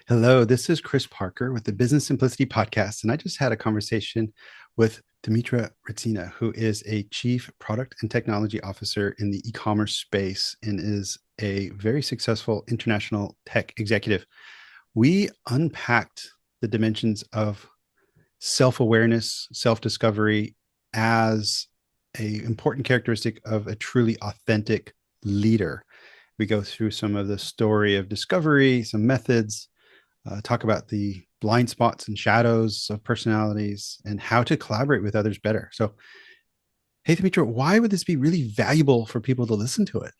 Hello, this is Chris Parker with the Business Simplicity Podcast, and I just had a conversation with Dimitra Retsina, who is a Chief Product and Technology Officer in the e-commerce space and is a very successful international tech executive. We unpacked the dimensions of self-awareness, self-discovery as a important characteristic of a truly authentic leader. We go through some of the story of discovery, some methods, talk about the blind spots and shadows of personalities and how to collaborate with others better. So, hey, Dimitra, why would this be really valuable for people to listen to it?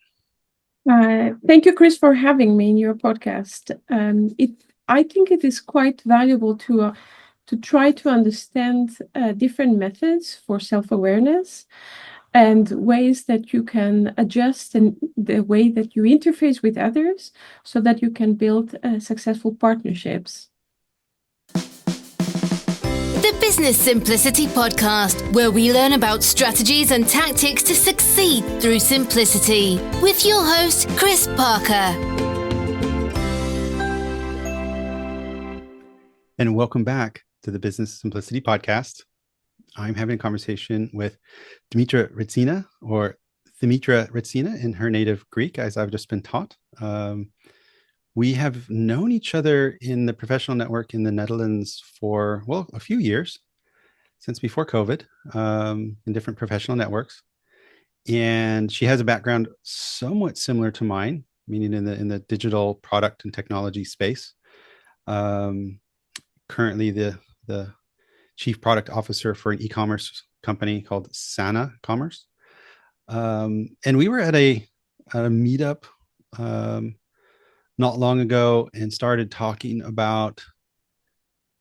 Thank you, Chris, for having me in your podcast. I think it is quite valuable to try to understand different methods for self-awareness and ways that you can adjust and the way that you interface with others so that you can build successful partnerships. The Business Simplicity Podcast, where we learn about strategies and tactics to succeed through simplicity, with your host, Chris Parker. And welcome back to the Business Simplicity Podcast. I'm having a conversation with Dimitra Retsina, or Dimitra Retsina in her native Greek, as I've just been taught. We have known each other in the professional network in the Netherlands for, well, a few years, since before COVID, in different professional networks. And she has a background somewhat similar to mine, meaning in the digital product and technology space. Currently the chief product officer for an e-commerce company called Sana Commerce. And we were at a meetup not long ago and started talking about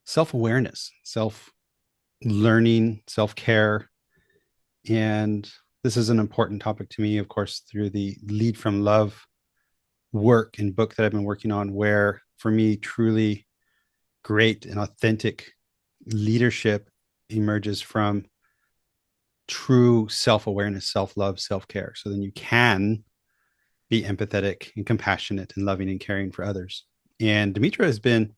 self-awareness, self-learning, self-care. And this is an important topic to me, of course, through the Lead from Love work and book that I've been working on, where for me, truly great and authentic leadership emerges from true self-awareness, self-love, self-care. So then you can be empathetic and compassionate and loving and caring for others. And Dimitra has been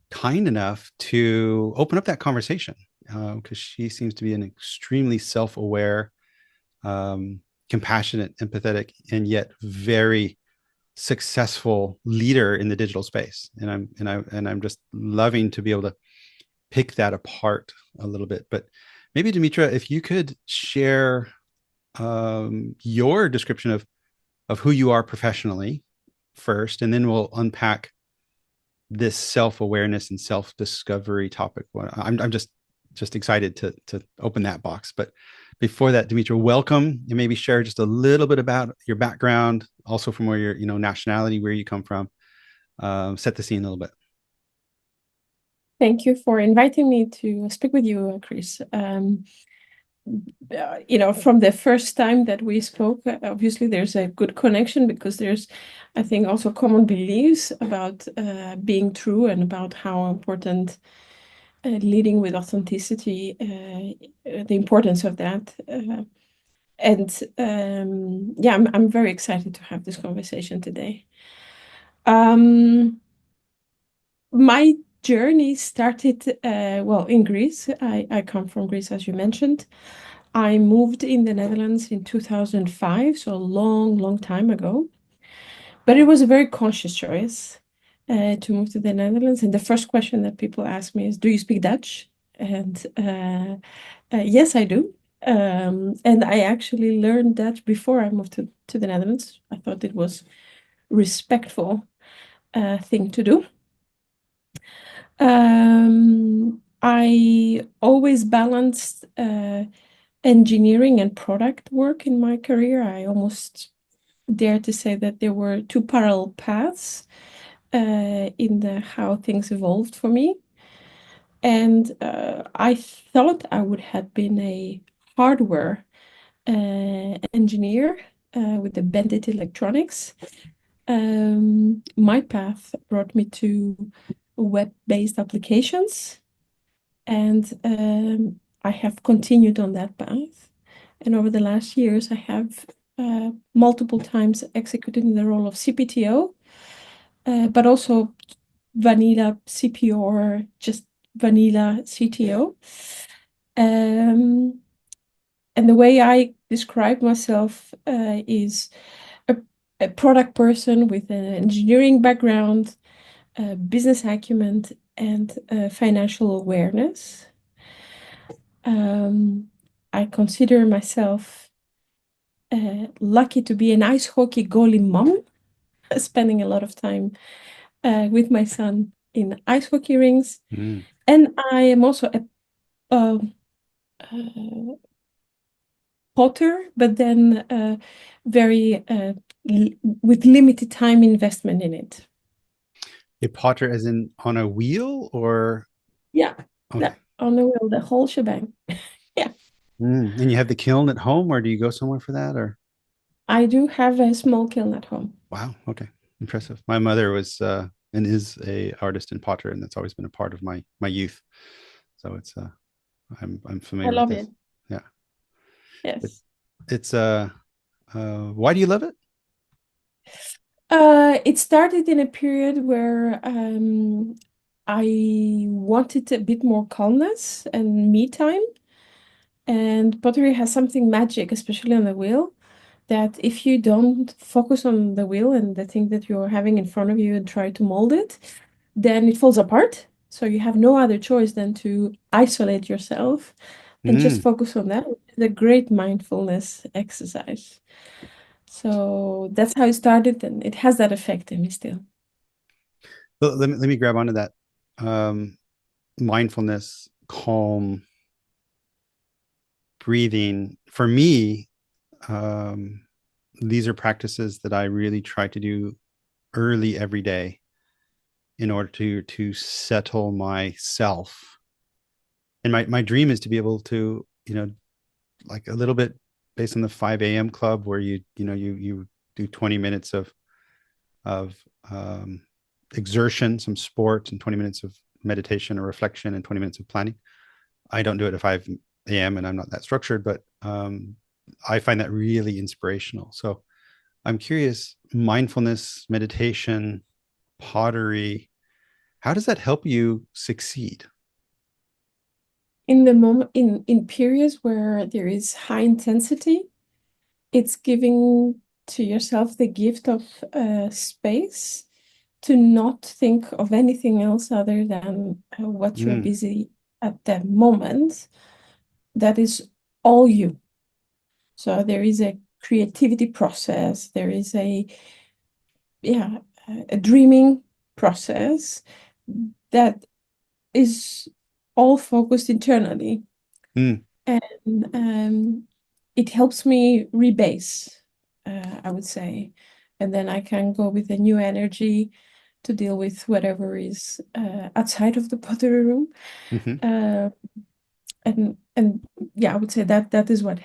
kind enough to open up that conversation because she seems to be an extremely self-aware, compassionate, empathetic, and yet very successful leader in the digital space. And I'm just loving to be able to pick that apart a little bit. But maybe Dimitra, if you could share your description of who you are professionally first, and then we'll unpack this self-awareness and self-discovery topic. I'm just excited to open that box. But before that, Dimitra, welcome, and maybe share just a little bit about your background, also from where your nationality, where you come from. Set the scene a little bit. Thank you for inviting me to speak with you, Chris. From the first time that we spoke, obviously there's a good connection because there's, I think, also common beliefs about being true and about how important leading with authenticity, the importance of that. I'm very excited to have this conversation today. My journey started, in Greece. I come from Greece, as you mentioned. I moved in the Netherlands in 2005, so a long, long time ago. But it was a very conscious choice to move to the Netherlands. And the first question that people ask me is, do you speak Dutch? And yes, I do. And I actually learned Dutch before I moved to the Netherlands. I thought it was respectful thing to do. I always balanced engineering and product work in my career. I almost dare to say that there were two parallel paths in how things evolved for me. And I thought I would have been a hardware engineer with the bandit electronics. My path brought me to web-based applications, and I have continued on that path. And over the last years, I have multiple times executed in the role of CPTO, but also vanilla CPO or just vanilla CTO. And the way I describe myself is a product person with an engineering background, business acumen, and financial awareness. I consider myself lucky to be an ice hockey goalie mom, spending a lot of time with my son in ice hockey rinks. Mm. And I am also a potter, but then very with limited time investment in it. A potter as in on a wheel or? Yeah, Okay. on the wheel, the whole shebang. Yeah. And you have the kiln at home, or do you go somewhere for that? Or I do have a small kiln at home. wow, okay, impressive. My mother was and is a artist and potter, and that's always been a part of my youth. So it's I'm I familiar with love this. it. Yeah, it, Yes. it's why do you love it? It started in a period where I wanted a bit more calmness and me time. And pottery has something magic, especially on the wheel, that if you don't focus on the wheel and the thing that you're having in front of you and try to mold it, then it falls apart. So you have no other choice than to isolate yourself and just Mm. focus on that, which is a great mindfulness exercise. So that's how it started, and it has that effect in me still. Well, let me grab onto that. Um, Mindfulness, calm, breathing. For me, um, these are practices that I really try to do early every day in order to settle myself. And my dream is to be able to, like a little bit based on the 5 a.m. club where you do 20 minutes of exertion, some sport, and 20 minutes of meditation or reflection and 20 minutes of planning. I don't do it at 5 a.m. and I'm not that structured, but I find that really inspirational. So I'm curious, mindfulness, meditation, pottery, how does that help you succeed? In the moment, in periods where there is high intensity, it's giving to yourself the gift of space to not think of anything else other than what you're Mm, busy at that moment. That is all you. So there is a creativity process, there is a dreaming process that is all focused internally. mm. And it helps me rebase, I would say. And then I can go with a new energy to deal with whatever is outside of the pottery room. Hmm. Uh, and yeah, I would say that is what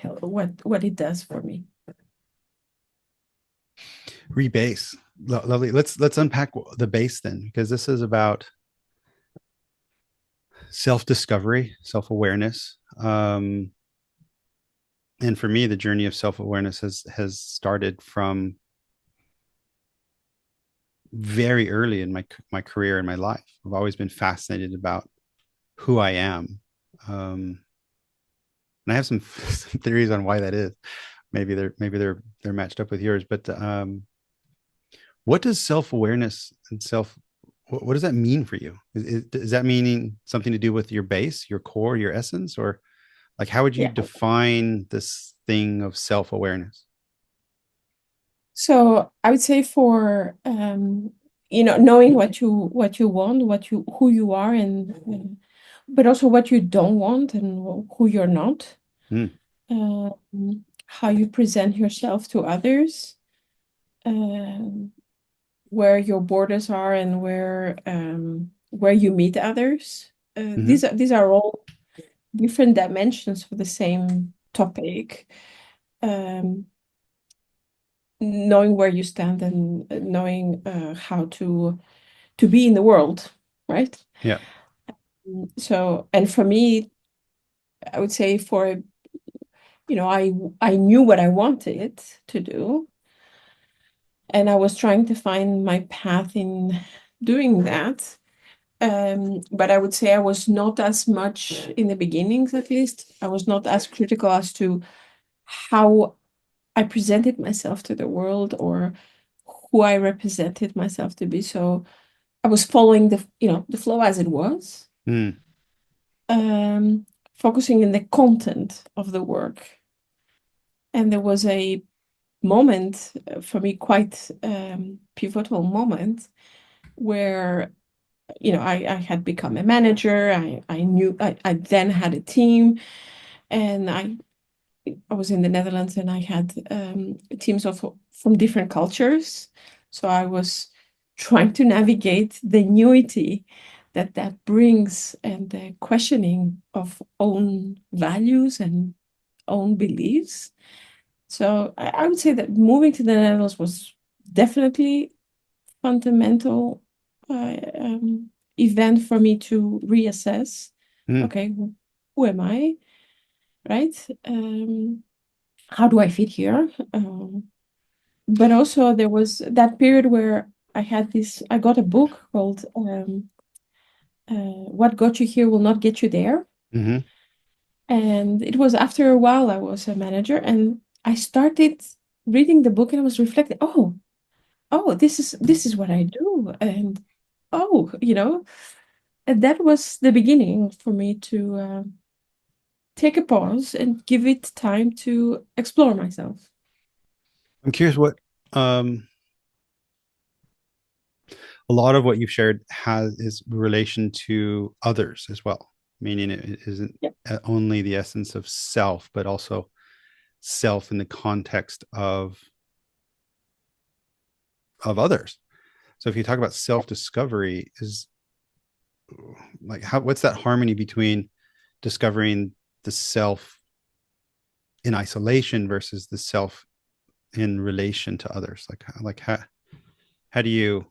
it does for me. Rebase. Lovely. Let's unpack the base then, because this is about self-discovery, self-awareness. And for me, the journey of self-awareness has started from very early in my career and my life. I've always been fascinated about who I am. And I have some theories on why that is. Maybe they're matched up with yours, but what does self-awareness and what does that mean for you? Is that meaning something to do with your base, your core, your essence, or like how would you Yeah. define this thing of self-awareness? So I would say for knowing what you want, who you are, and but also what you don't want and who you're not. Mm, How you present yourself to others, um, where your borders are, and where you meet others. hmm. These are all different dimensions for the same topic. Um, Knowing where you stand and knowing how to be in the world, right? Yeah. So, and for me, I would say I knew what I wanted to do, and I was trying to find my path in doing that. But I would say I was not as much in the beginnings, at least. I was not as critical as to how I presented myself to the world or who I represented myself to be. So I was following the flow as it was, Mm. focusing in the content of the work. And there was a moment for me, quite pivotal moment, where I had become a manager. I knew I then had a team, and I was in the Netherlands, and I had teams from different cultures. So I was trying to navigate the newity that brings, and the questioning of own values and own beliefs. So I would say that moving to the Netherlands was definitely fundamental event for me to reassess. Mm. Okay, who am I? Right? How do I fit here? But also there was that period where I got a book called What Got You Here Will Not Get You There. Mm-hmm. And it was after a while I was a manager, and I started reading the book, and I was reflecting, this is what I do. And and that was the beginning for me to take a pause and give it time to explore myself. I'm curious what a lot of what you've shared is relation to others as well, meaning it isn't Yeah. only the essence of self, but also self in the context of others. So if you talk about self-discovery, is like what's that harmony between discovering the self in isolation versus the self in relation to others? Like how do you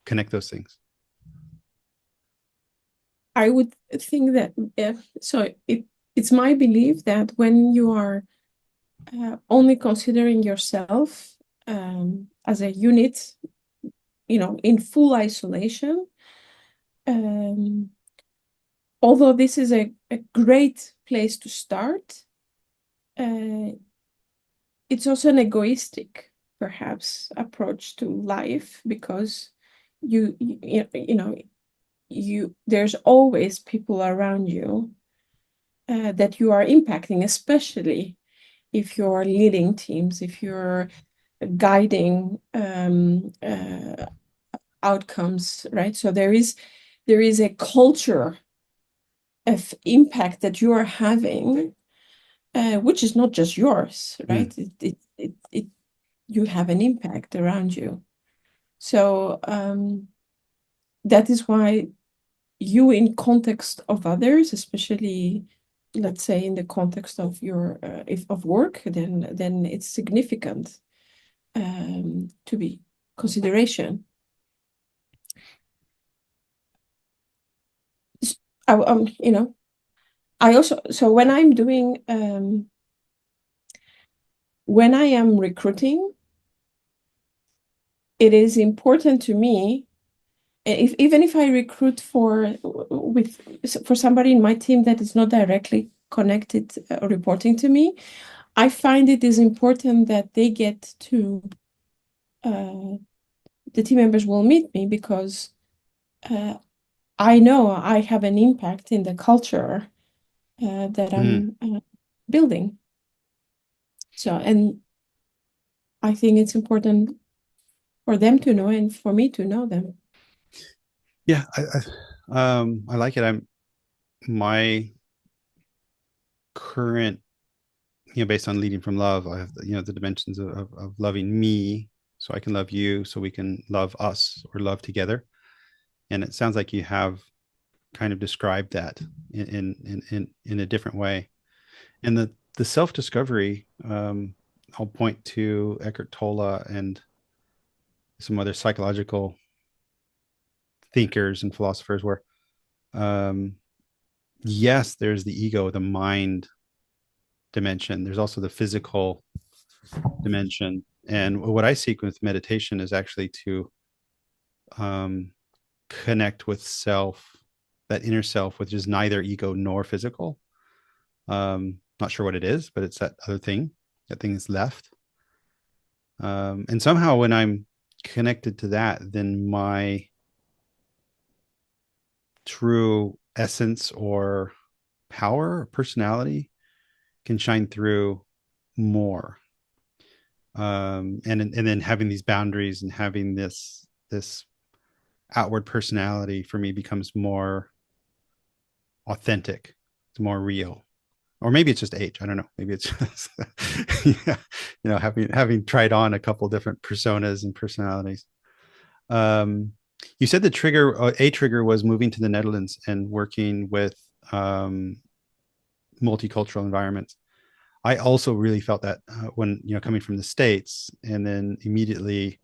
connect those things? I would think that it's my belief that when you are only considering yourself as a unit, in full isolation, although this is a great place to start, it's also an egoistic, perhaps, approach to life, because there's always people around you that you are impacting, especially if you're leading teams, if you're guiding outcomes, right? So there is a culture of impact that you are having, which is not just yours, right? You have an impact around you. So that is why you, in context of others, especially, let's say, in the context of your of work, then it's significant to be consideration. I also, so when I'm doing when I am recruiting, it is important to me, even if I recruit for somebody in my team that is not directly connected or reporting to me, I find it is important that they get to the team members will meet me, because I know I have an impact in the culture that I'm building. So, and I think it's important for them to know and for me to know them. Yeah, I like it. My current, based on leading from love, I have the dimensions of loving me so I can love you, so we can love us or love together. And it sounds like you have kind of described that in a different way. And the self-discovery, I'll point to Eckhart Tolle and some other psychological thinkers and philosophers where yes, there's the ego, the mind dimension. There's also the physical dimension. And what I seek with meditation is actually to connect with self, that inner self, which is neither ego nor physical. Not sure what it is, but it's that other thing, that thing is left. And somehow when I'm connected to that, then my true essence or power or personality can shine through more. And then having these boundaries and having this outward personality for me becomes more authentic. It's more real. Or maybe it's just age. I don't know. Maybe it's just yeah, having tried on a couple different personas and personalities. You said the a trigger was moving to the Netherlands and working with multicultural environments. I also really felt that when coming from the States and then immediately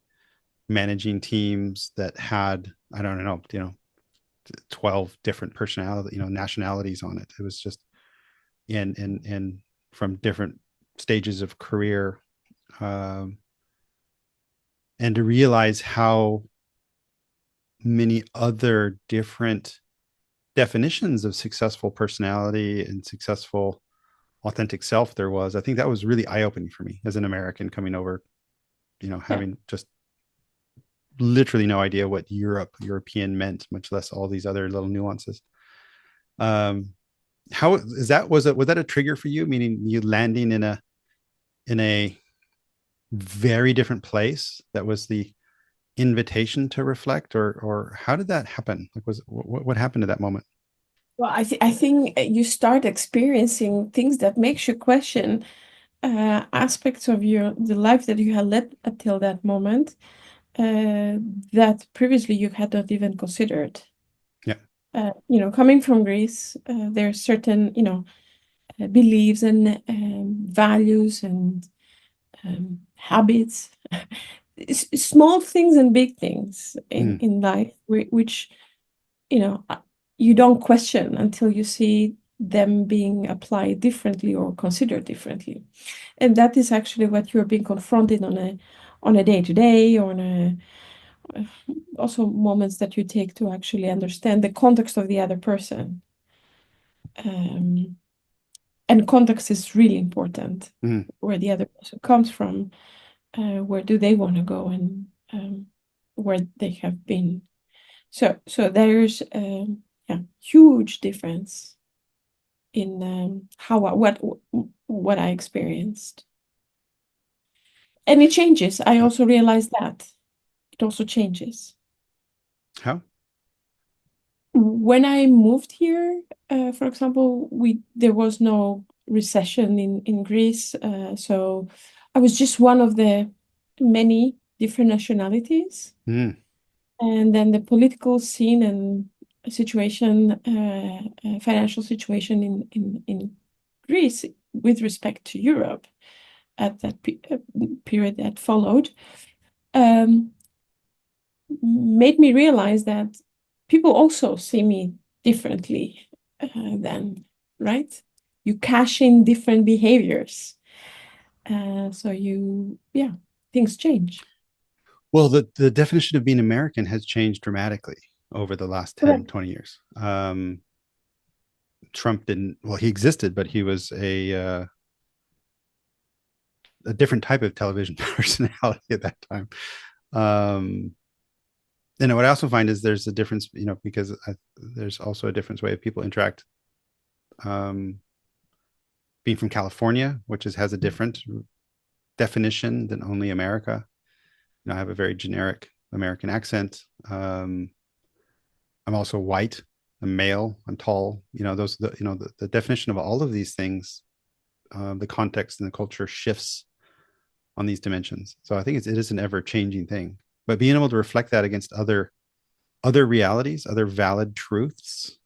managing teams that had, I don't know, 12 different personality, nationalities on it. It was just and from different stages of career, and to realize how many other different definitions of successful personality and successful authentic self there was. I think that was really eye-opening for me as an American coming over, having just literally no idea what European meant, much less all these other little nuances. How is that? Was that a trigger for you? Meaning you landing in a very different place that was the invitation to reflect, or how did that happen? Like, what happened at that moment? Well, I think you start experiencing things that makes you question aspects of the life that you had led until that moment that previously you had not even considered. Yeah. Coming from Greece, there are certain, beliefs and values and habits, small things and big things in life, which, you don't question until you see them being applied differently or considered differently. And that is actually what you're being confronted on a day-to-day, or also moments that you take to actually understand the context of the other person. And context is really important. Where the other person comes from, where do they want to go, and where they have been. So there's huge difference in what I experienced, and it changes. I also realized that it also changes. How? When I moved here, for example, there was no recession in Greece, so I was just one of the many different nationalities. And then the political scene and situation, financial situation in Greece with respect to Europe at that period that followed, made me realize that people also see me differently then, right? You cash in different behaviors. Things change. Well, the definition of being American has changed dramatically over the last 10, 20 years. Trump he existed, but he was a different type of television personality at that time. And what I also find is there's a difference, because there's also a different way of people interact. Being from California, which has a different definition than only America. I have a very generic American accent. I'm also white. I'm male. I'm tall. The definition of all of these things, the context and the culture shifts on these dimensions. So I think it is an ever changing thing. But being able to reflect that against other realities, other valid truths.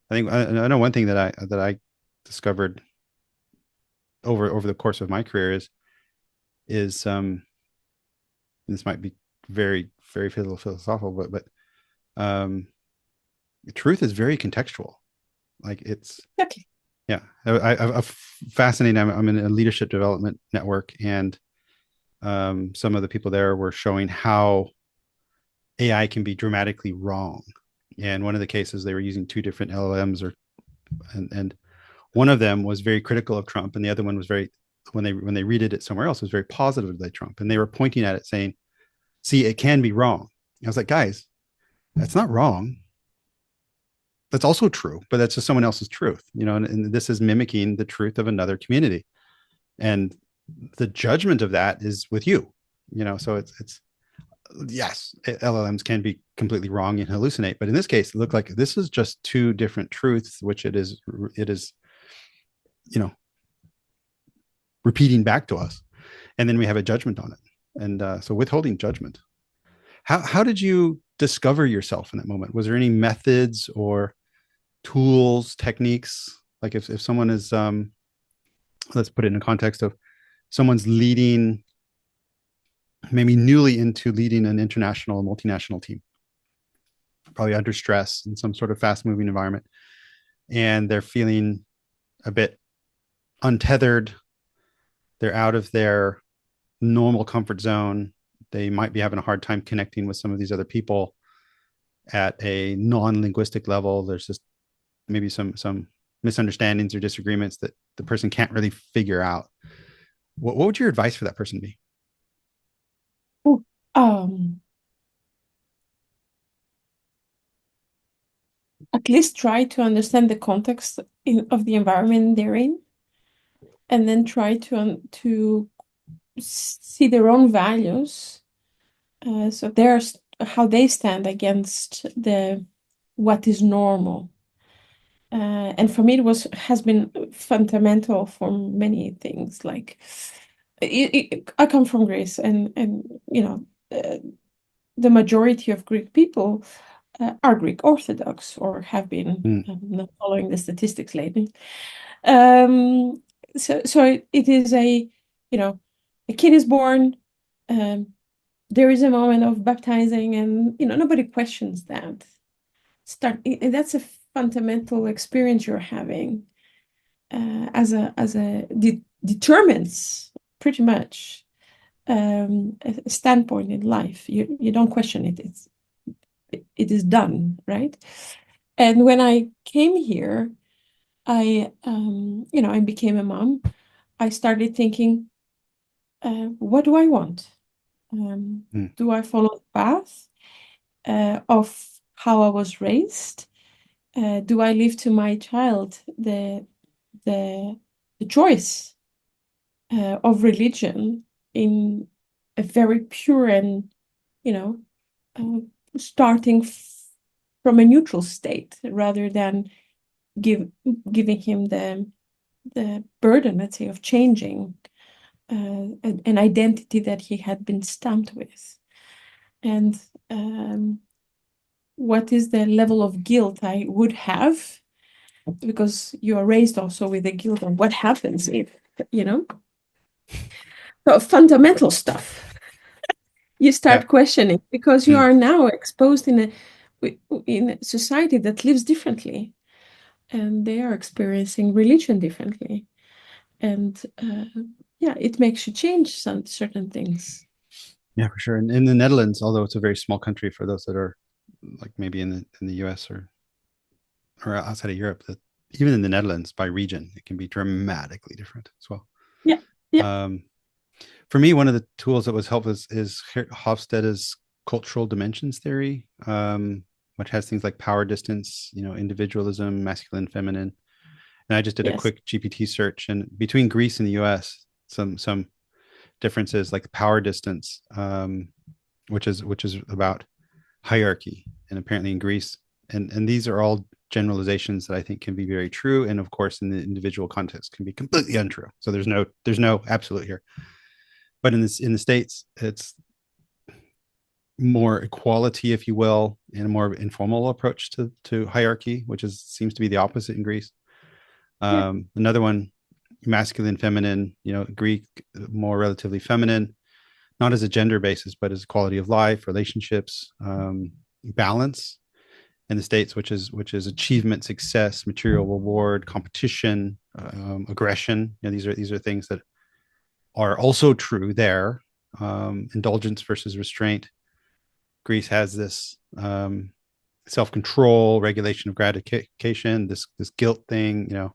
I know one thing that I discovered over the course of my career is this might be very, very philosophical, but truth is very contextual. Like it's okay. Yeah. I'm fascinated. I'm in a leadership development network, and some of the people there were showing how AI can be dramatically wrong And one of the cases, they were using two different LLMs, and one of them was very critical of Trump, and the other one was very, when they read it somewhere else, was very positive of Trump, and they were pointing at it saying, "See, it can be wrong." I was like, guys, that's not wrong. That's also true, but that's just someone else's truth, and this is mimicking the truth of another community, and the judgment of that is with you. So it's yes, LLMs can be completely wrong and hallucinate, but in this case, it looked like this is just two different truths, which it is, repeating back to us, and then we have a judgment on it, and so withholding judgment. How did you discover yourself in that moment? Was there any methods or tools, techniques? Like if someone is, let's put it in the context of someone's leading, maybe newly into leading an international, multinational team, probably under stress in some sort of fast moving environment, and they're feeling a bit untethered. They're out of their normal comfort zone. They might be having a hard time connecting with some of these other people at a non-linguistic level. There's just maybe some misunderstandings or disagreements that the person can't really figure out. What would your advice for that person be? At least try to understand the context of the environment they're in, and then try to see their own values. So there's how they stand against what is normal. And for me, has been fundamental for many things. Like I come from Greece, and the majority of Greek people are Greek Orthodox, or have been. I'm not following the statistics lately. So it is a kid is born. There is a moment of baptizing, and nobody questions that. That's a fundamental experience you're having, determines pretty much a standpoint in life. You don't question it. It is done, right? And when I came here, I became a mom. I started thinking, what do I want? Do I follow the path of how I was raised? Do I leave to my child the choice of religion in a very pure and starting from a neutral state, rather than giving him the burden, let's say, of changing an identity that he had been stamped with? And what is the level of guilt I would have, because you are raised also with the guilt of what happens if, so fundamental stuff you start questioning, because you are now exposed in a society that lives differently, and they are experiencing religion differently, and it makes you change some certain things. Yeah, for sure. And in the Netherlands, although it's a very small country, for those that are like maybe in the US or outside of Europe, that even in the Netherlands by region, it can be dramatically different as well. Yeah. For me, one of the tools that was helpful is Hofstede's cultural dimensions theory, which has things like power distance, individualism, masculine, feminine. And I just did a quick GPT search, and between Greece and the US, some differences, like power distance, which is about hierarchy, and apparently in Greece, and these are all generalizations that I think can be very true, and of course in the individual context can be completely untrue. So there's no absolute here. But in the States, it's more equality, if you will, and a more informal approach to hierarchy, which seems to be the opposite in Greece. Another one, masculine, feminine, Greek, more relatively feminine, not as a gender basis, but as quality of life, relationships, balance. In the States, which is achievement, success, material reward, competition, aggression. These are things that are also true there. Indulgence versus restraint. Greece has this self-control, regulation of gratification, this guilt thing,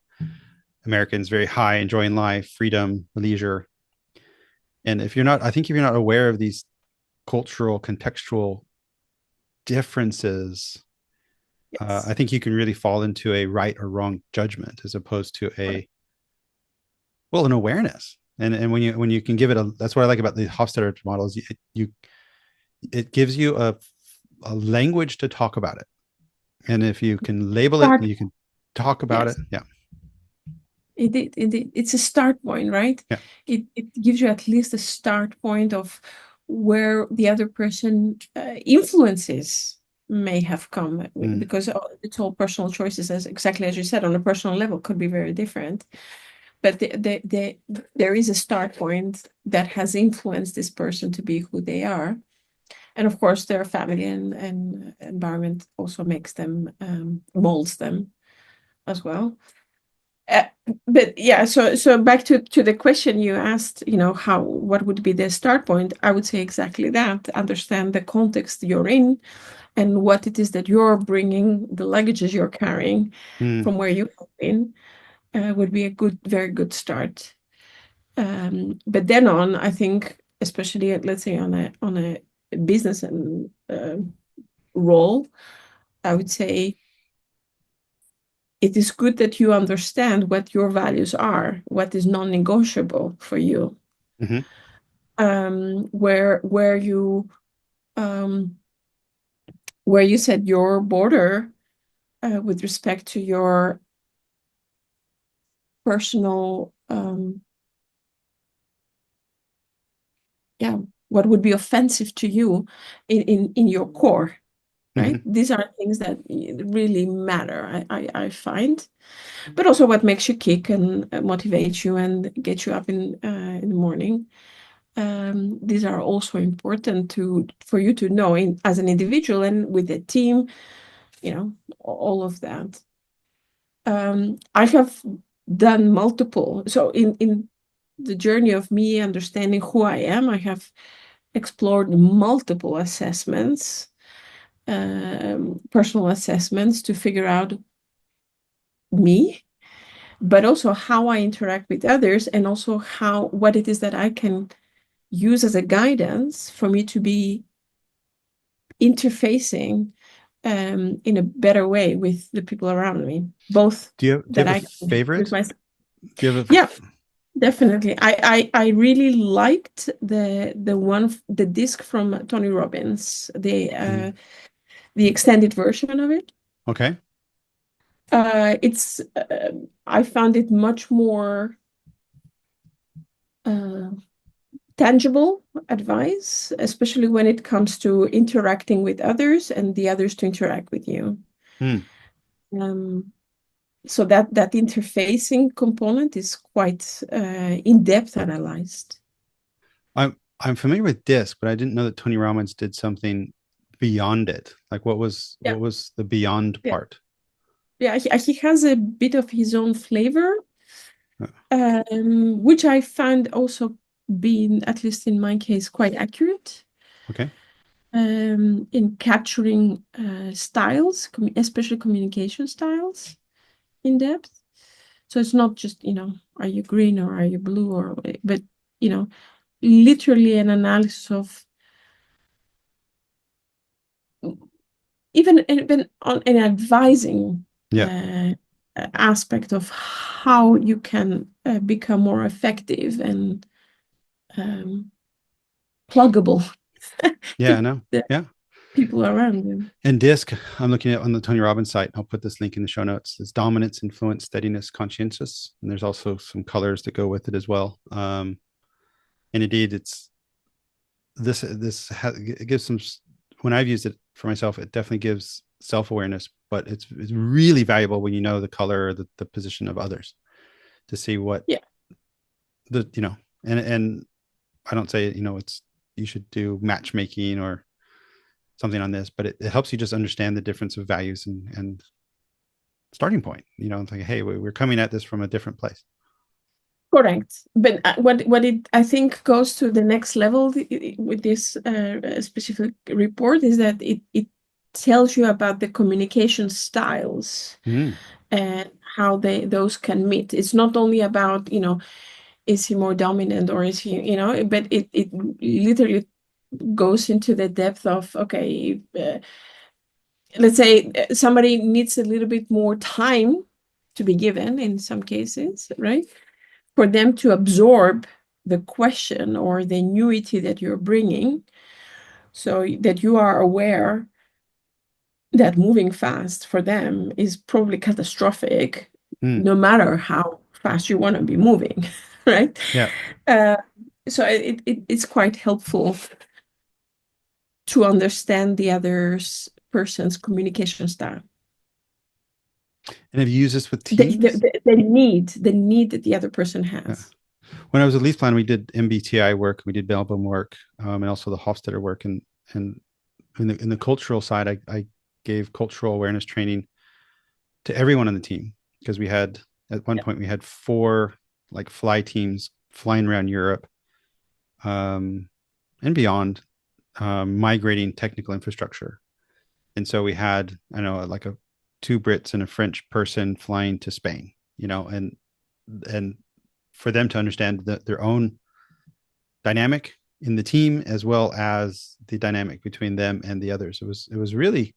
Americans very high, enjoying life, freedom, leisure. And if you're not aware of these cultural, contextual differences, Yes. I think you can really fall into a right or wrong judgment as opposed to an awareness. And when you can give it that's what I like about the Hofstadter models. It gives you a language to talk about it. And if you can label it, you can talk about it. Yeah. It's a start point, right? Yeah. It gives you at least a start point of where the other person influences may have come, because it's all personal choices, as exactly as you said, on a personal level could be very different. But there is a start point that has influenced this person to be who they are. And of course, their family and environment also makes them, molds them as well. But yeah, so back to the question you asked, what would be the start point? I would say exactly that. Understand the context you're in and what it is that you're bringing, the luggages you're carrying from where you have been, would be a very good start. But then on, I think, especially let's say on a business and role, I would say it is good that you understand what your values are, what is non-negotiable for you. Where you set your border with respect to your personal, what would be offensive to you in your core, right? These are things that really matter, I find. But also what makes you kick and motivate you and get you up in the morning. These are also important for you to know as an individual and with a team, all of that. I have done multiple. So in the journey of me understanding who I am, I have explored multiple assessments, personal assessments, to figure out me, but also how I interact with others, and also what it is that I can use as a guidance for me to be interfacing in a better way with the people around me. Both. Do you have a favorite? Yeah, definitely. I really liked the disc from Tony Robbins, the extended version of it. Okay. It's I found it much more tangible advice, especially when it comes to interacting with others and the others to interact with you. So that interfacing component is quite in-depth analyzed. I'm familiar with DISC, but I didn't know that Tony Robbins did something beyond it. Like what was the beyond part? Yeah, he has a bit of his own flavor, which I found also being, at least in my case, quite accurate. Okay. In capturing styles, especially communication styles, in depth. So it's not just, are you green or are you blue, but literally an analysis of even on an advising aspect of how you can become more effective and pluggable. Yeah, I know. Yeah. People around you. And DISC, I'm looking at on the Tony Robbins site. I'll put this link in the show notes. It's dominance, influence, steadiness, conscientious. And there's also some colors that go with it as well. And indeed, it's it gives some, when I've used it for myself, it definitely gives self-awareness, but it's really valuable when you know the color or the position of others to see what and I don't say, it's, you should do matchmaking or something on this, but it helps you just understand the difference of values and starting point. It's like, hey, we're coming at this from a different place. Correct. But what it, I think, goes to the next level with this specific report is that it tells you about the communication styles Mm. and how those can meet. It's not only about, is he more dominant or is he, but it literally goes into the depth of, okay, let's say somebody needs a little bit more time to be given in some cases, right? For them to absorb the question or the newity that you're bringing, so that you are aware that moving fast for them is probably catastrophic, Mm. no matter how fast you want to be moving, right? Yeah. Uh, so it's quite helpful to understand the other person's communication style. And have you used this with The, teams? the, the need that the other person Yeah. has. When I was at LeafPlan, we did MBTI work, we did Melbourne work, and also the Hofstadter work. And in the cultural side, I gave cultural awareness training to everyone on the team because we had at one point we had 4 like fly teams flying around Europe and beyond, migrating technical infrastructure. And so we had, I know, like 2 Brits and a French person flying to Spain, and for them to understand their own dynamic in the team as well as the dynamic between them and the others. It was really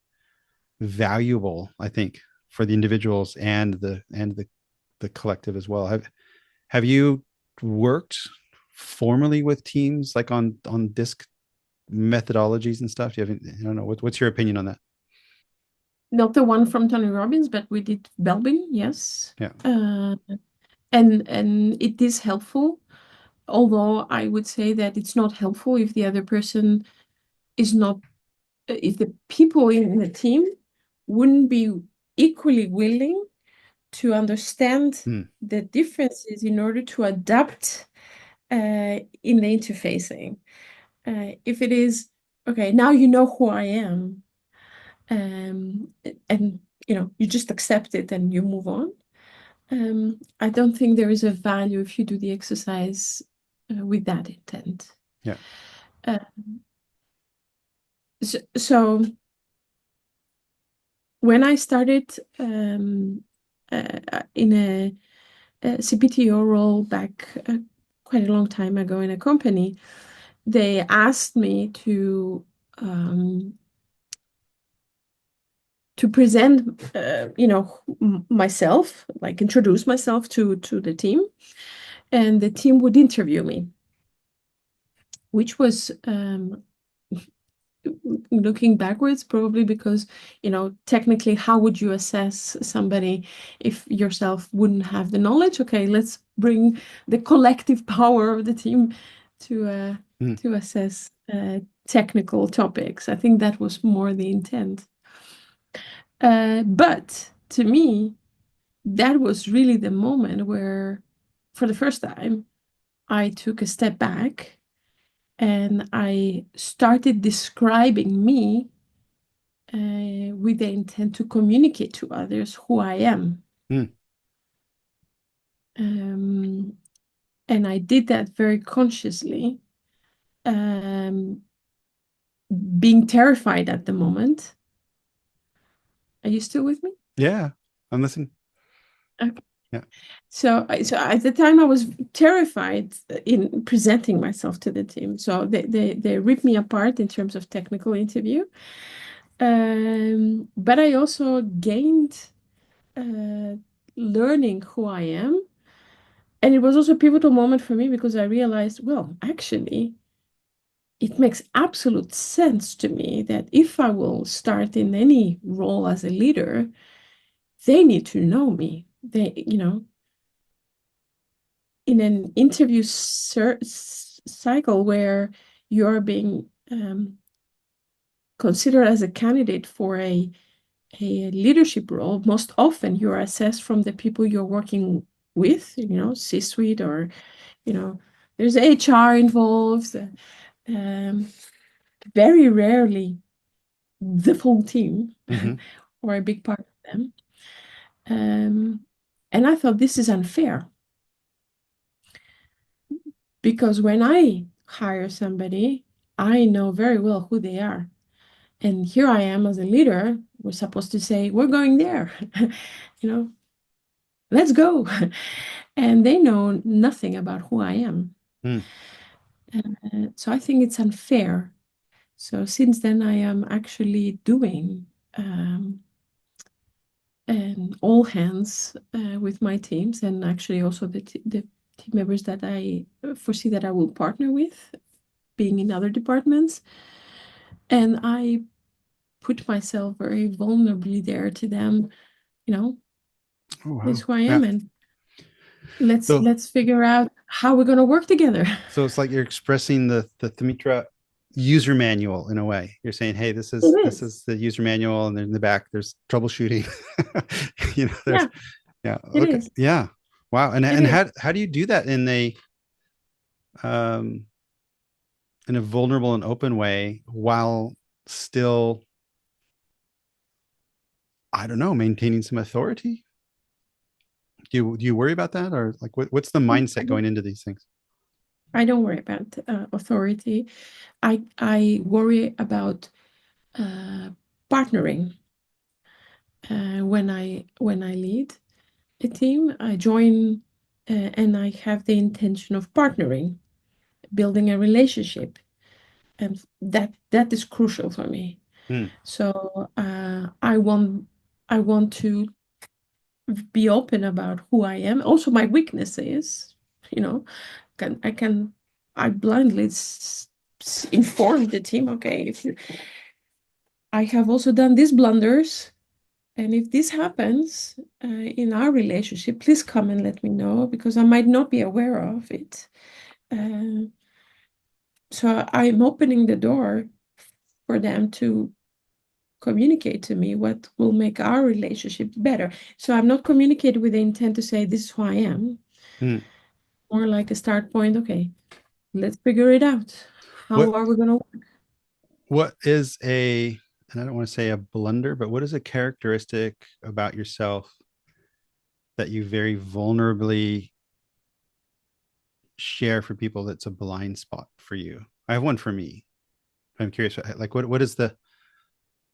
valuable, I think, for the individuals and the collective as well. Have you worked formally with teams like on disc methodologies and stuff? Do you have I don't know, what's your opinion on that? Not the one from Tony Robbins, but we did Belbing, yes. Yeah. And it is helpful, although I would say that it's not helpful if the other person is not, if the people in the team wouldn't be equally willing to understand Hmm. the differences in order to adapt in the interfacing. If it is, okay, now you know who I am, and you just accept it and you move on. I don't think there is a value if you do the exercise with that intent. Yeah. Uh, so when I started in a CPTO role back quite a long time ago in a company, they asked me to present, myself, like introduce myself to the team, and the team would interview me, which was looking backwards, probably because, technically, how would you assess somebody if yourself wouldn't have the knowledge? Okay, let's bring the collective power of the team to Hmm. to assess technical topics. I think that was more the intent. But to me, that was really the moment where, for the first time, I took a step back and I started describing me with the intent to communicate to others who I am. Hmm. Um, and I did that very consciously, um, being terrified at the moment. Are you still with me? Yeah. I'm listening. Okay. Yeah. So at the time I was terrified in presenting myself to the team. So they ripped me apart in terms of technical interview. But I also gained uh, learning who I am. And it was also a pivotal moment for me because I realized, well, actually, it makes absolute sense to me that if I will start in any role as a leader, they need to know me. In an interview cycle where you're being considered as a candidate for a leadership role, most often you're assessed from the people you're working with, C-suite, or, there's HR involved, very rarely the full team Mm-hmm. or a big part of them. And I thought this is unfair because when I hire somebody, I know very well who they are. And here I am as a leader. We're supposed to say, we're going there, let's go. And they know nothing about who I am. Mm. So I think it's unfair. So since then, I am actually doing an all hands with my teams, and actually also the team members that I foresee that I will partner with, being in other departments. And I put myself very vulnerably there to them, Oh, this is wow. who I Yeah. am, and let's So, let's figure out how we're going to work together. so it's like you're expressing the Dimitra user manual in a way. You're saying, hey, this It is is. the user manual, and then in the back there's troubleshooting. There's Yeah, yeah, it okay, is. yeah, wow. And It is. how do you do that um in a vulnerable and open way while still, I don't know, maintaining some authority? Do you worry about that, or like what's the No, mindset going into these things? I don't worry about authority. I worry about partnering. When I lead a team, I join, and I have the intention of partnering, building a relationship, and that is crucial for me. Hmm. So I want to be open about who I am, also my weaknesses. You know, can I can I blindly inform the team, okay, if I have also done these blunders, and if this happens in our relationship, please come and let me know, because I might not be aware of it. Uh, so I'm opening the door for them to communicate to me what will make our relationship better. So I'm not communicating with the intent to say this is who I am, Hmm. more like a start point. Okay, let's figure it out. How What are we going to? what is a, and I don't want to say a blunder, but what is a characteristic about yourself that you very vulnerably share for people that's a blind spot for you? I have one for me. I'm curious, like what is the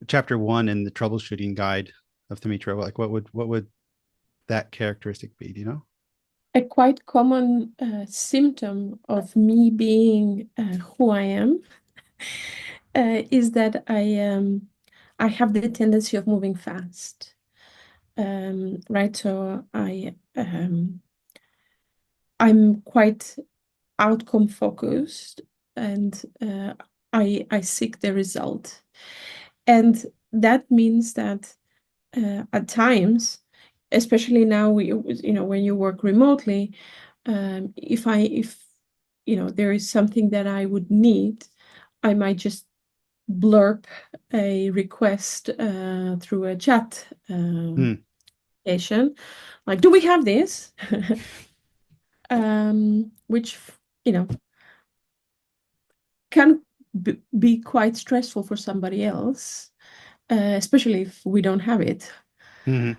chapter one in the troubleshooting guide of Dimitra? Like what would that characteristic be? Do you know? A quite common symptom of me being who I am is that I have the tendency of moving fast. Right, so I'm quite outcome focused, and I seek the result, and that means that at times, especially now, when you work remotely, if there is something that I would need, I might just blurb a request through a chat Hmm. application, like, do we have this? Which can be quite stressful for somebody else, especially if we don't have it. Mm-hmm.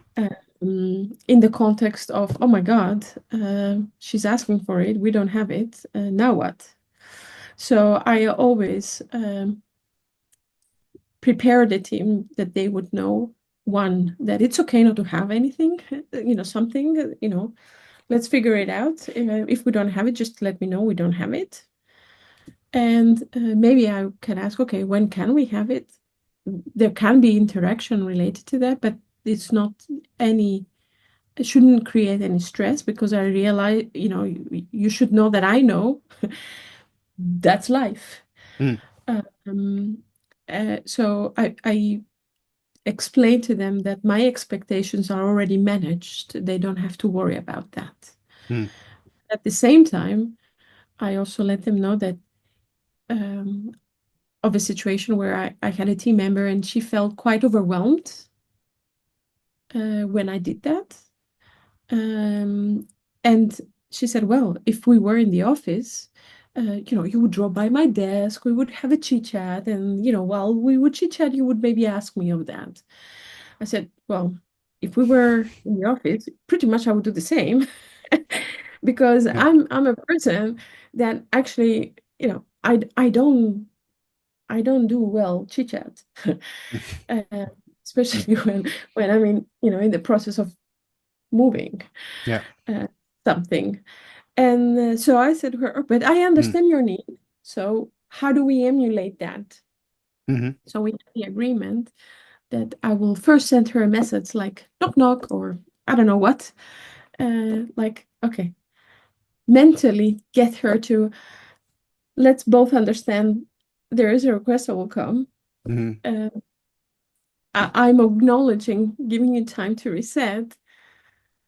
In the context of, oh my God, she's asking for it, we don't have it, now what? So I always prepare the team that they would know, one, that it's okay not to have anything, something, let's figure it out. If we don't have it, just let me know we don't have it. And maybe I can ask, okay, when can we have it? There can be interaction related to that, but it's not any, it shouldn't create any stress, because I realize, you should know that I know that's life. Hmm. Um, so I explain to them that my expectations are already managed. They don't have to worry about that. Hmm. At the same time, I also let them know that um, of a situation where I had a team member and she felt quite overwhelmed when I did that. And she said, well, if we were in the office, you would drop by my desk, we would have a chit chat, and, while we would chit chat, you would maybe ask me of that. I said, well, if we were in the office, pretty much I would do the same, because Yeah. I'm a person that actually, I don't I don't do well chit chat, especially when I'm in the process of moving Yeah. something. And so I said to her, but I Mm. understand your need. So how do we emulate that? Hmm. So we had the agreement that I will first send her a message like knock knock or I don't know what. Like, okay, mentally get her to let's both understand there is a request that will come. Hmm. Uh, I'm acknowledging, giving you time to reset.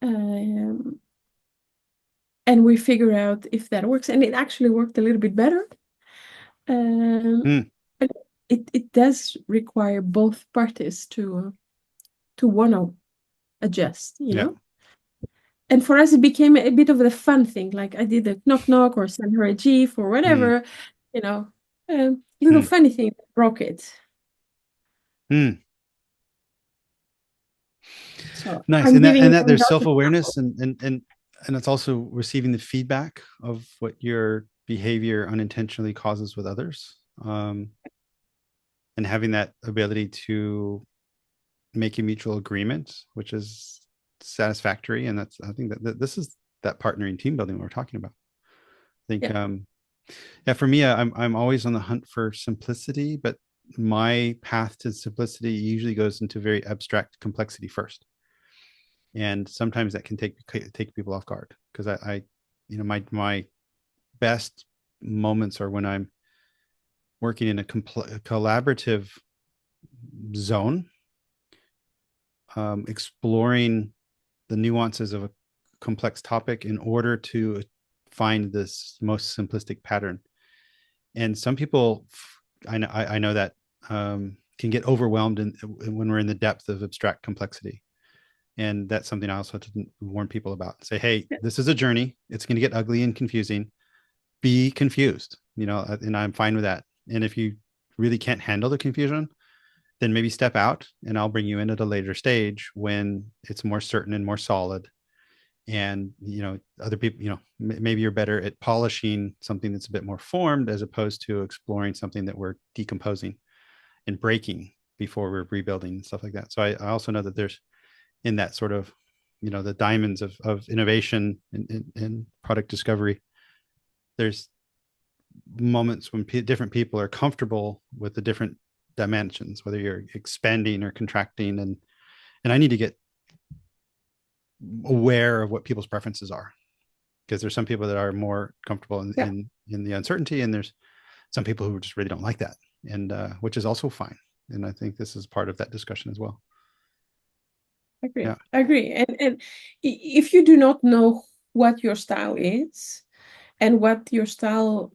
Um, and we figure out if that works. And it actually worked a little bit better. Mm. But it does require both parties to want to adjust, Yeah. And for us, it became a bit of the fun thing. Like I did a knock knock or send her a GIF or Mm. whatever, little Mm. funny thing that broke it. Mm. So Nice. I'm And giving that there's another self-awareness example. and it's also receiving the feedback of what your behavior unintentionally causes with others. And having that ability to make a mutual agreement, which is satisfactory. And that's, I think that this is that partnering team building we're talking about. I think, Yeah, yeah, for me, I'm always on the hunt for simplicity, but my path to simplicity usually goes into very abstract complexity first. And sometimes that can take people off guard because my best moments are when I'm working in a collaborative zone, exploring the nuances of a complex topic in order to find this most simplistic pattern. And some people, I know that can get overwhelmed when we're in the depth of abstract complexity. And that's something I also have to warn people about. Say, hey, yeah, this is a journey. It's going to get ugly and confusing. Be confused, and I'm fine with that. And if you really can't handle the confusion, then maybe step out and I'll bring you in at a later stage when it's more certain and more solid. And, other people, maybe you're better at polishing something that's a bit more formed as opposed to exploring something that we're decomposing and breaking before we're rebuilding and stuff like that. So I also know that there's in that sort of, the diamonds of innovation and product discovery, there's moments when different people are comfortable with the different dimensions, whether you're expanding or contracting. And I need to get aware of what people's preferences are because there's some people that are more comfortable yeah. in the uncertainty, and there's some people who just really don't like that, and which is also fine. And I think this is part of that discussion as well. Agree. Yeah. Agree. And if you do not know what your style is and what your style,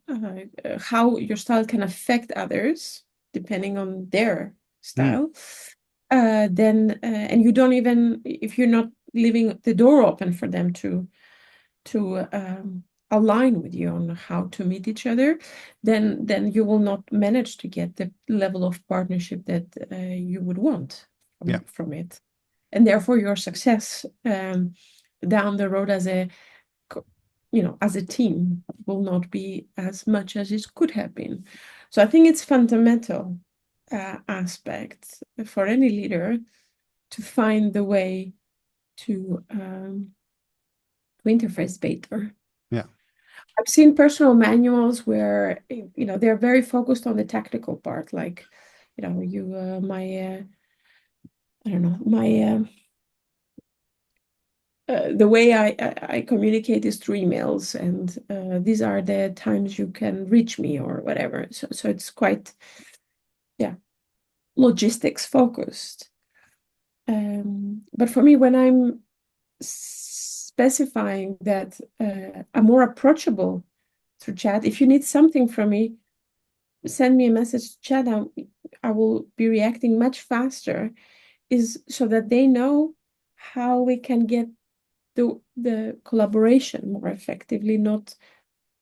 how your style can affect others, depending on their Mm. style, then and you don't even if you're not leaving the door open for them to align with you on how to meet each other, then you will not manage to get the level of partnership that you would want Yeah. from it, and therefore your success down the road as a team will not be as much as it could have been. So I think it's fundamental aspect for any leader to find the way to interface better. Yeah. I've seen personal manuals where they're very focused on the technical part, like you my I don't know my the way I communicate is through emails, and these are the times you can reach me or whatever. So it's quite, yeah, logistics focused. But for me, when I'm specifying that I'm more approachable through chat, if you need something from me, send me a message chat. I will be reacting much faster, is so that they know how we can get the collaboration more effectively, not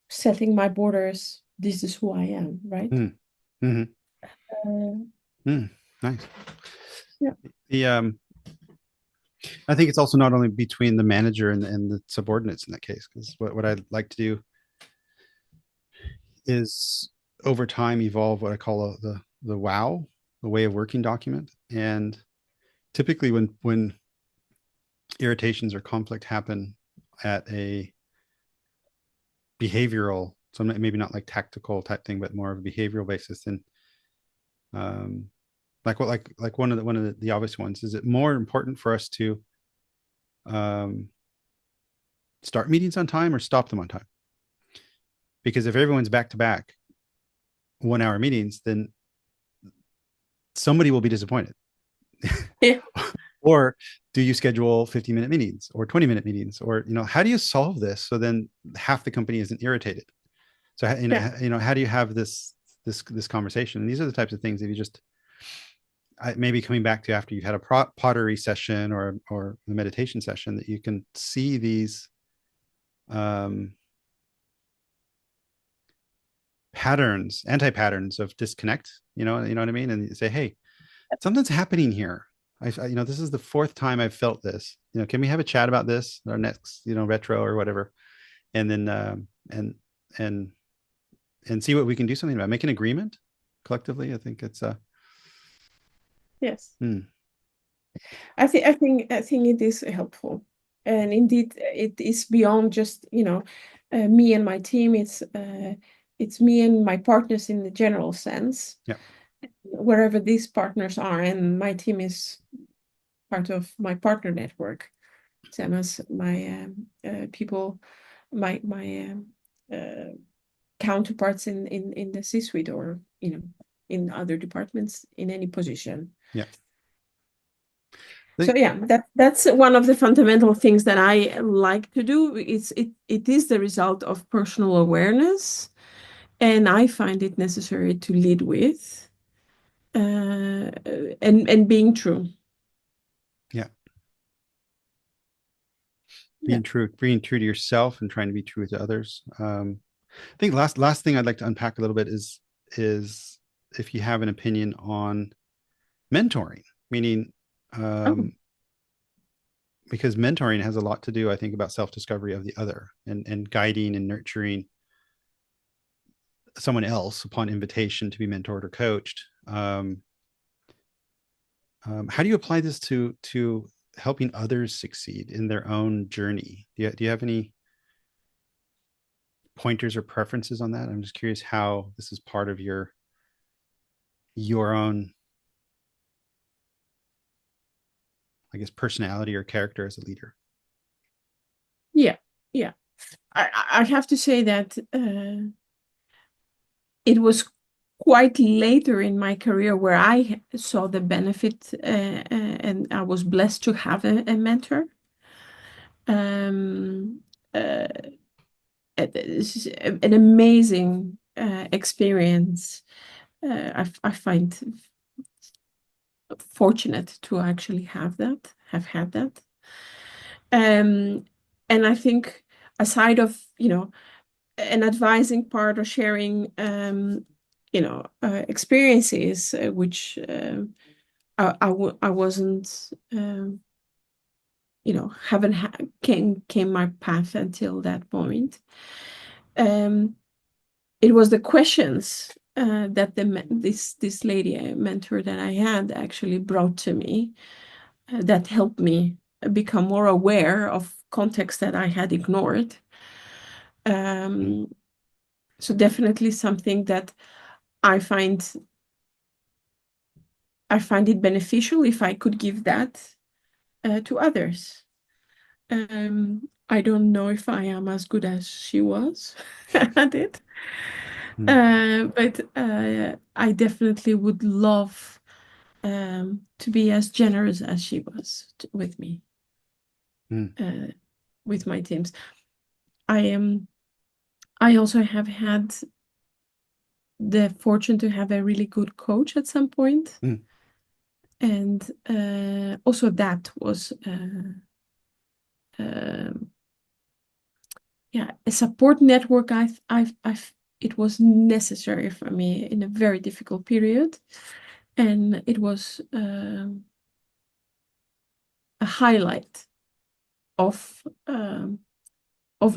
setting my borders. This is who I am, right? Mm. Mm-hmm. Uh, Mm. Nice. yeah, The I think it's also not only between the manager and the subordinates in that case, because what I'd like to do is over time evolve what I call the WOW, the way of working document. And typically when irritations or conflict happen at a behavioral, so maybe not like tactical type thing, but more of a behavioral basis, then like one of the obvious ones, is it more important for us to start meetings on time or stop them on time? Because if everyone's back to back 1 hour meetings, then somebody will be disappointed. Yeah. Or do you schedule 50-minute meetings or 20-minute meetings? Or, how do you solve this so then half the company isn't irritated? So, how do you have this conversation? And these are the types of things that you just maybe coming back to after you've had a pottery session or a meditation session, that you can see these anti-patterns of disconnect, you know what I mean? And you say, hey, something's happening here. This is the fourth time I've felt this. Can we have a chat about this, our next, retro or whatever, and then and see what we can do something about. Make an agreement collectively. I think it's Yes. I think it is helpful, and indeed it is beyond just me and my team. It's me and my partners in the general sense. Yeah. Wherever these partners are, and my team is part of my partner network, same as my people, my counterparts in the C-suite, or in other departments in any position. Yeah. So yeah, that's one of the fundamental things that I like to do. It is the result of personal awareness, and I find it necessary to lead with, and being true. Yeah. Being true to yourself and trying to be true to others. I think last thing I'd like to unpack a little bit is if you have an opinion on mentoring, meaning because mentoring has a lot to do, I think, about self-discovery of the other and guiding and nurturing someone else upon invitation to be mentored or coached. How do you apply this to helping others succeed in their own journey? Do you have any pointers or preferences on that? I'm just curious how this is part of your own, I guess, personality or character as a leader. Yeah. I have to say that it was quite later in my career where I saw the benefit, and I was blessed to have a mentor. This is an amazing experience. I find fortunate to actually have had that. And I think, aside of an advising part or sharing experiences, which I wasn't haven't came my path until that point. It was the questions that this lady, a mentor that I had, actually brought to me, that helped me become more aware of context that I had ignored. So definitely something that I find it beneficial if I could give that to others. I don't know if I am as good as she was at it, but I definitely would love to be as generous as she was with me, with my teams. I also have had the fortune to have a really good coach at some point. And also that was a support network. It was necessary for me in a very difficult period, and it was a highlight of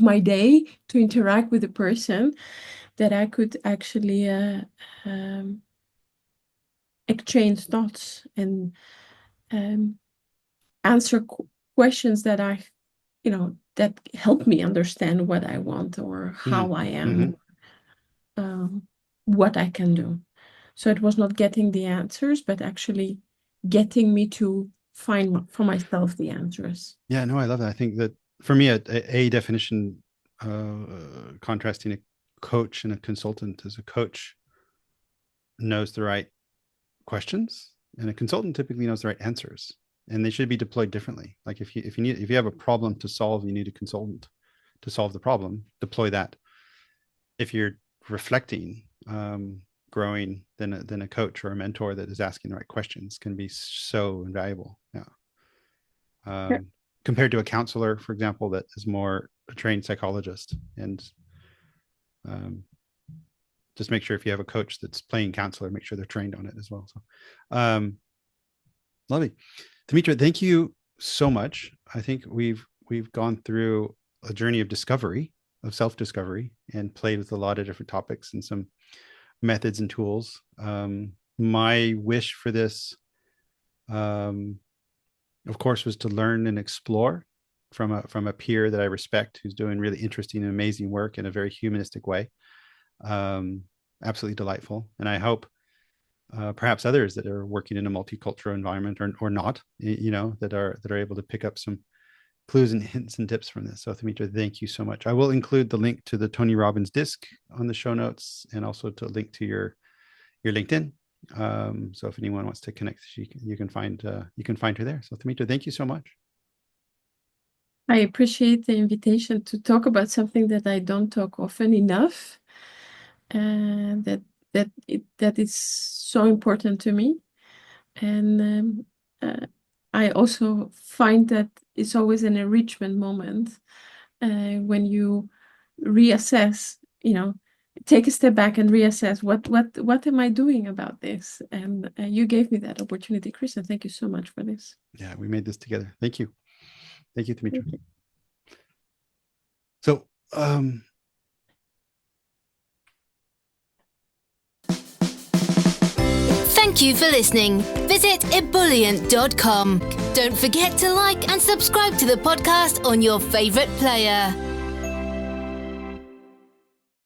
my day to interact with a person that I could actually exchange thoughts and answer questions that that help me understand what I want or how I am, what I can do. So it was not getting the answers, but actually getting me to find for myself the answers. Yeah, no, I love that. I think that for me, a definition contrasting a coach and a consultant is a coach knows the right questions and a consultant typically knows the right answers, and they should be deployed differently. Like if you have a problem to solve, you need a consultant to solve the problem, deploy that. If you're reflecting, growing, then a coach or a mentor that is asking the right questions can be so invaluable. Yeah. Compared to a counselor, for example, that is more a trained psychologist. And just make sure if you have a coach that's playing counselor, make sure they're trained on it as well. So lovely. Dimitra, thank you so much. I think we've gone through a journey of discovery, of self-discovery, and played with a lot of different topics and some methods and tools. My wish for this, of course, was to learn and explore from a peer that I respect, who's doing really interesting and amazing work in a very humanistic way. Absolutely delightful. And I hope perhaps others that are working in a multicultural environment or not, that are able to pick up some clues and hints and tips from this. So Dimitra, thank you so much. I will include the link to the Tony Robbins disc on the show notes, and also to link to your LinkedIn. So if anyone wants to connect, you can find her there. So Dimitra, thank you so much. I appreciate the invitation to talk about something that I don't talk often enough, and that is so important to me. And I also find that it's always an enrichment moment when you reassess, take a step back and reassess what am I doing about this? And you gave me that opportunity, Chris, and thank you so much for this. Yeah, we made this together. Thank you. Thank you, Dimitra. So, Thank you for listening. Visit ebullient.com. Don't forget to like and subscribe to the podcast on your favorite player.